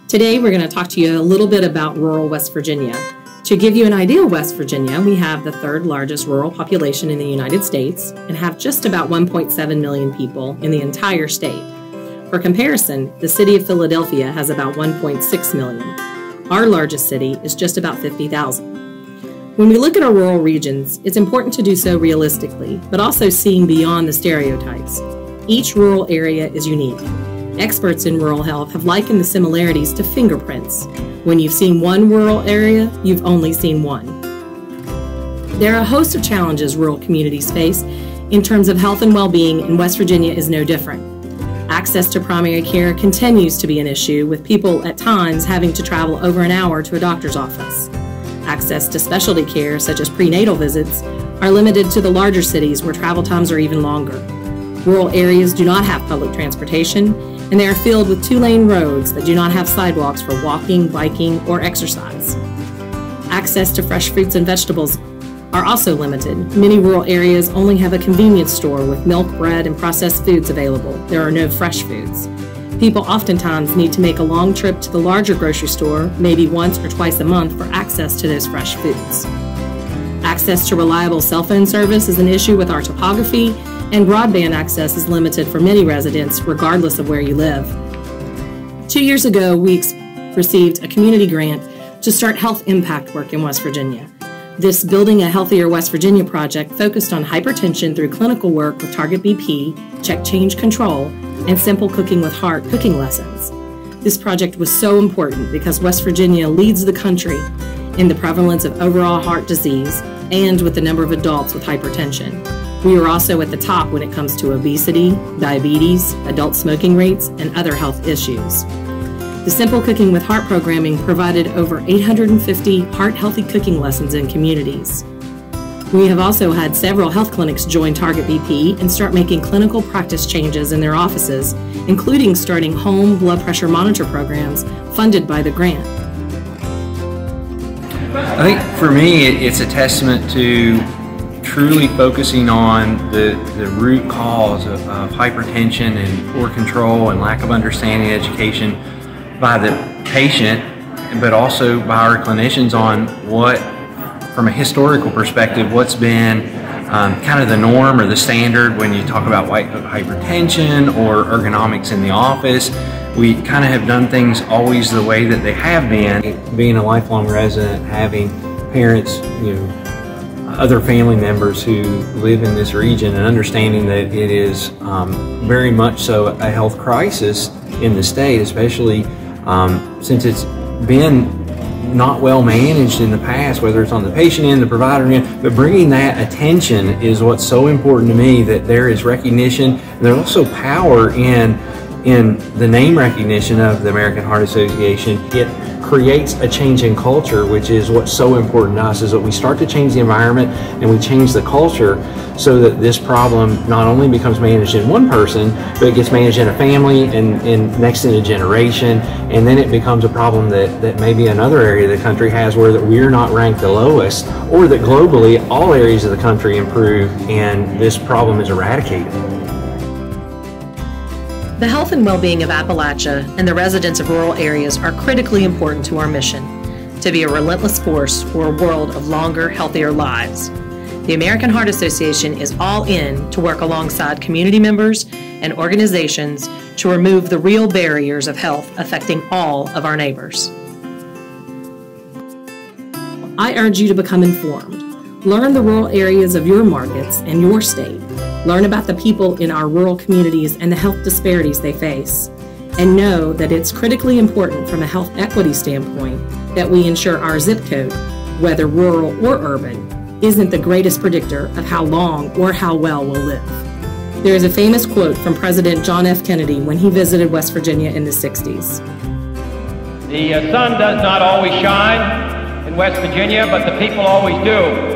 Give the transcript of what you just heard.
Today we're going to talk to you a little bit about rural West Virginia. To give you an idea of West Virginia, we have the third largest rural population in the United States and have just about 1.7 million people in the entire state. For comparison, the city of Philadelphia has about 1.6 million. Our largest city is just about 50,000. When we look at our rural regions, it's important to do so realistically, but also seeing beyond the stereotypes. Each rural area is unique. Experts in rural health have likened the similarities to fingerprints. When you've seen one rural area, you've only seen one. There are a host of challenges rural communities face in terms of health and well-being, and West Virginia is no different. Access to primary care continues to be an issue, with people at times having to travel over an hour to a doctor's office. Access to specialty care, such as prenatal visits, are limited to the larger cities where travel times are even longer. Rural areas do not have public transportation, and they are filled with two-lane roads that do not have sidewalks for walking, biking, or exercise. Access to fresh fruits and vegetables are also limited. Many rural areas only have a convenience store with milk, bread, and processed foods available. There are no fresh foods. People oftentimes need to make a long trip to the larger grocery store, maybe once or twice a month, for access to those fresh foods. Access to reliable cell phone service is an issue with our topography, and broadband access is limited for many residents, regardless of where you live. 2 years ago, we received a community grant to start health impact work in West Virginia. This Building a Healthier West Virginia project focused on hypertension through clinical work with Target BP, Check Change Control, and Simple Cooking with Heart cooking lessons. This project was so important because West Virginia leads the country in the prevalence of overall heart disease and with the number of adults with hypertension. We are also at the top when it comes to obesity, diabetes, adult smoking rates, and other health issues. The Simple Cooking with Heart programming provided over 850 heart-healthy cooking lessons in communities. We have also had several health clinics join Target BP and start making clinical practice changes in their offices, including starting home blood pressure monitor programs funded by the grant. I think for me, it's a testament to truly focusing on the root cause of hypertension and poor control and lack of understanding and education by the patient, but also by our clinicians on what, from a historical perspective, what's been kind of the norm or the standard when you talk about hypertension or ergonomics in the office. We kind of have done things always the way that they have been. Being a lifelong resident, having parents, other family members who live in this region, and understanding that it is very much so a health crisis in the state, especially since it's been not well managed in the past, whether it's on the patient end, the provider end, but bringing that attention is what's so important to me, that there is recognition, and there's also power in the name recognition of the American Heart Association. It creates a change in culture, which is what's so important to us, is that we start to change the environment and we change the culture so that this problem not only becomes managed in one person, but it gets managed in a family and next in a generation, and then it becomes a problem that maybe another area of the country has, where that we're not ranked the lowest, or that globally all areas of the country improve and this problem is eradicated. The health and well-being of Appalachia and the residents of rural areas are critically important to our mission, to be a relentless force for a world of longer, healthier lives. The American Heart Association is all in to work alongside community members and organizations to remove the real barriers of health affecting all of our neighbors. I urge you to become informed. Learn the rural areas of your markets and your state. Learn about the people in our rural communities and the health disparities they face. And know that it's critically important from a health equity standpoint that we ensure our zip code, whether rural or urban, isn't the greatest predictor of how long or how well we'll live. There is a famous quote from President John F. Kennedy when he visited West Virginia in the 60s. The sun does not always shine in West Virginia, but the people always do.